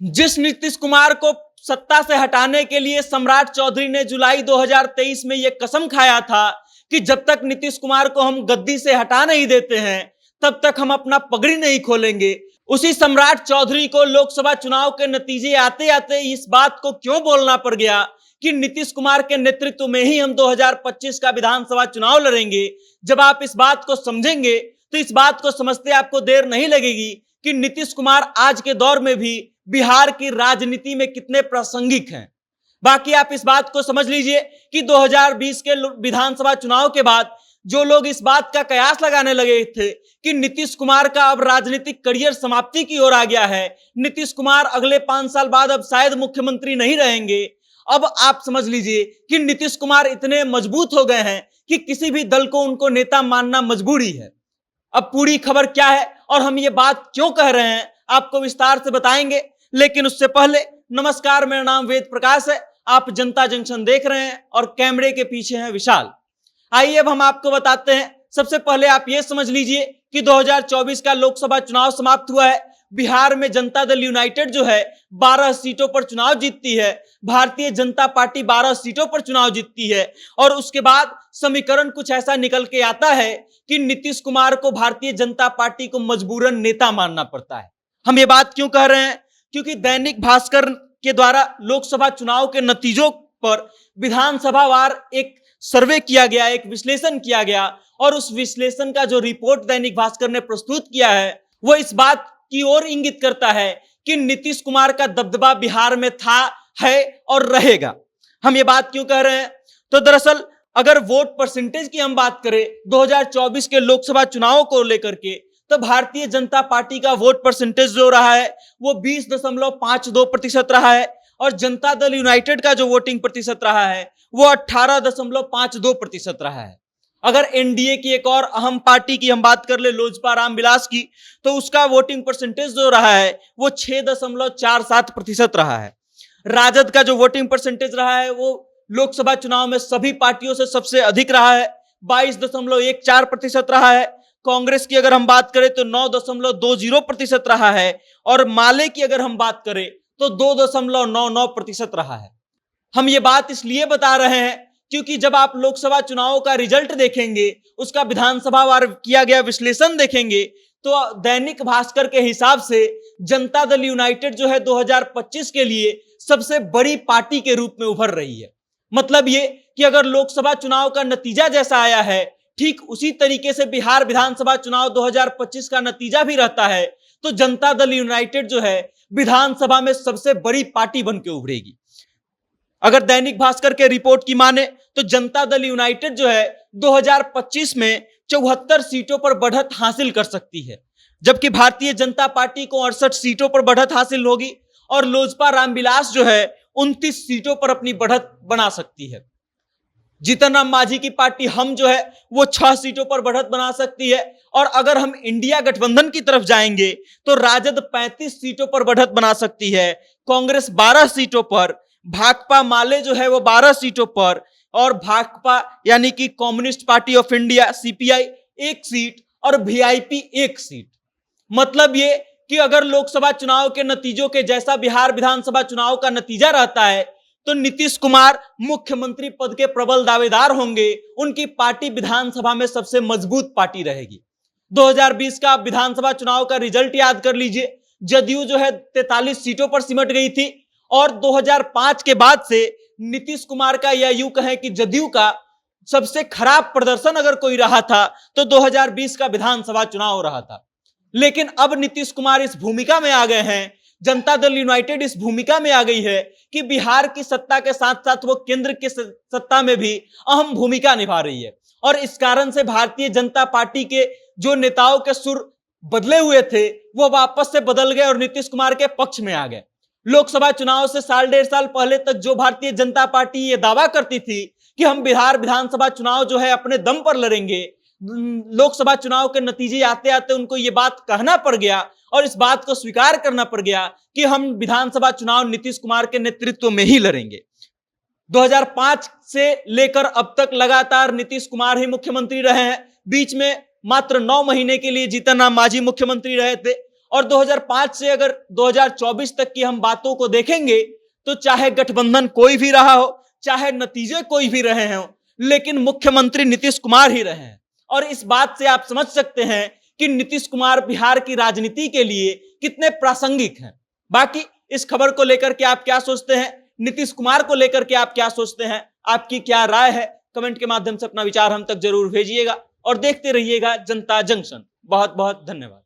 जिस नीतीश कुमार को सत्ता से हटाने के लिए सम्राट चौधरी ने जुलाई 2023 में यह कसम खाया था कि जब तक नीतीश कुमार को हम गद्दी से हटा नहीं देते हैं तब तक हम अपना पगड़ी नहीं खोलेंगे, उसी सम्राट चौधरी को लोकसभा चुनाव के नतीजे आते आते इस बात को क्यों बोलना पड़ गया कि नीतीश कुमार के नेतृत्व में ही हम 2025 का विधानसभा चुनाव लड़ेंगे। जब आप इस बात को समझेंगे तो इस बात को समझते आपको देर नहीं लगेगी कि नीतीश कुमार आज के दौर में भी बिहार की राजनीति में कितने प्रासंगिक हैं। बाकी आप इस बात को समझ लीजिए कि 2020 के विधानसभा चुनाव के बाद जो लोग इस बात का कयास लगाने लगे थे कि नीतीश कुमार का अब राजनीतिक करियर समाप्ति की ओर आ गया है, नीतीश कुमार अगले 5 साल बाद अब शायद मुख्यमंत्री नहीं रहेंगे, अब आप समझ लीजिए कि नीतीश कुमार इतने मजबूत हो गए हैं कि किसी भी दल को उनको नेता मानना मजबूरी है। अब पूरी खबर क्या है और हम ये बात क्यों कह रहे हैं आपको विस्तार से बताएंगे, लेकिन उससे पहले नमस्कार, मेरा नाम वेद प्रकाश है, आप जनता जंक्शन देख रहे हैं और कैमरे के पीछे हैं विशाल। आइए अब हम आपको बताते हैं। सबसे पहले आप ये समझ लीजिए कि 2024 का लोकसभा चुनाव समाप्त हुआ है। बिहार में जनता दल यूनाइटेड जो है 12 सीटों पर चुनाव जीतती है, भारतीय जनता पार्टी 12 सीटों पर चुनाव जीतती है और उसके बाद समीकरण कुछ ऐसा निकल के आता है कि नीतीश कुमार को भारतीय जनता पार्टी को मजबूरन नेता मानना पड़ता है। हम ये बात क्यों कह रहे हैं? क्योंकि दैनिक भास्कर के द्वारा लोकसभा चुनाव के नतीजों पर विधानसभा वार एक सर्वे किया गया, एक विश्लेषण किया गया और उस विश्लेषण का जो रिपोर्ट दैनिक भास्कर ने प्रस्तुत किया है वो इस बात की ओर इंगित करता है कि नीतीश कुमार का दबदबा बिहार में था, है और रहेगा। हम ये बात क्यों कह रहे हैं? तो दरअसल अगर वोट परसेंटेज की हम बात करें 2024 के लोकसभा चुनाव को लेकर के, तो भारतीय जनता पार्टी का वोट परसेंटेज जो रहा है वो 20.52% रहा है और जनता दल यूनाइटेड का जो वोटिंग प्रतिशत रहा है वो 18.52% रहा है। अगर एनडीए की एक और अहम पार्टी की हम बात कर ले, लोजपा रामविलास की, तो उसका वोटिंग परसेंटेज जो रहा है वो 6.47% रहा है। राजद का जो वोटिंग परसेंटेज रहा है वो लोकसभा चुनाव में सभी पार्टियों से सबसे अधिक रहा है, 22.14% रहा है। कांग्रेस की अगर हम बात करें तो 9.20% रहा है और माले की अगर हम बात करें तो 2.99% रहा है। हम ये बात इसलिए बता रहे हैं क्योंकि जब आप लोकसभा चुनाव का रिजल्ट देखेंगे, उसका विधानसभा वार किया गया विश्लेषण देखेंगे, तो दैनिक भास्कर के हिसाब से जनता दल यूनाइटेड जो है 2025 के लिए सबसे बड़ी पार्टी के रूप में उभर रही है। मतलब ये कि अगर लोकसभा चुनाव का नतीजा जैसा आया है ठीक उसी तरीके से बिहार विधानसभा चुनाव 2025 का नतीजा भी रहता है तो जनता दल यूनाइटेड जो है विधानसभा में सबसे बड़ी पार्टी बन के उभरेगी। अगर दैनिक भास्कर के रिपोर्ट की माने तो जनता दल यूनाइटेड जो है 2025 में 74 सीटों पर बढ़त हासिल कर सकती है, जबकि भारतीय जनता पार्टी को 68 सीटों पर बढ़त हासिल होगी और लोजपा रामविलास जो है 29 सीटों पर अपनी बढ़त बना सकती है। जीतन राम मांझी की पार्टी हम जो है वो 6 सीटों पर बढ़त बना सकती है और अगर हम इंडिया गठबंधन की तरफ जाएंगे तो राजद 35 सीटों पर बढ़त बना सकती है, कांग्रेस 12 सीटों पर, भाकपा माले जो है वो 12 सीटों पर और भाकपा यानी कि communist party of India CPI 1 seat और वीआईपी 1 सीट। मतलब ये कि अगर लोकसभा चुनाव के नतीजों के जैसा बिहार विधानसभा चुनाव का नतीजा रहता है तो नीतीश कुमार मुख्यमंत्री पद के प्रबल दावेदार होंगे, उनकी पार्टी विधानसभा में सबसे मजबूत पार्टी रहेगी। 2020 का विधानसभा चुनाव का रिजल्ट याद कर लीजिए, जदयू जो है 43 सीटों पर सिमट गई थी और 2005 के बाद से नीतीश कुमार का या यूं कहें कि जदयू का सबसे खराब प्रदर्शन अगर कोई रहा था तो 2020 का विधानसभा चुनाव रहा था। लेकिन अब नीतीश कुमार इस भूमिका में आ गए हैं, जनता दल यूनाइटेड इस भूमिका में आ गई है कि बिहार की सत्ता के साथ साथ वो केंद्र की सत्ता में भी अहम भूमिका निभा रही है और इस कारण से भारतीय जनता पार्टी के जो नेताओं के सुर बदले हुए थे वो वापस से बदल गए और नीतीश कुमार के पक्ष में आ गए। लोकसभा चुनाव से 1.5 साल पहले तक जो भारतीय जनता पार्टी ये दावा करती थी कि हम बिहार विधानसभा चुनाव जो है अपने दम पर लड़ेंगे, लोकसभा चुनाव के नतीजे आते आते उनको ये बात कहना पड़ गया और इस बात को स्वीकार करना पड़ गया कि हम विधानसभा चुनाव नीतीश कुमार के नेतृत्व में ही लड़ेंगे। 2005 से लेकर अब तक लगातार नीतीश कुमार ही मुख्यमंत्री रहे हैं। बीच में मात्र 9 महीने के लिए जीतन राम मांझी मुख्यमंत्री रहे थे और 2005 से अगर 2024 तक की हम बातों को देखेंगे तो चाहे गठबंधन कोई भी रहा हो, चाहे नतीजे कोई भी रहे हों, लेकिन मुख्यमंत्री नीतीश कुमार ही रहे हैं। और इस बात से आप समझ सकते हैं कि नीतीश कुमार बिहार की राजनीति के लिए कितने प्रासंगिक हैं। बाकी इस खबर को लेकर के आप क्या सोचते हैं, नीतीश कुमार को लेकर के आप क्या सोचते हैं, आपकी क्या राय है, कमेंट के माध्यम से अपना विचार हम तक जरूर भेजिएगा और देखते रहिएगा जनता जंक्शन। बहुत बहुत धन्यवाद।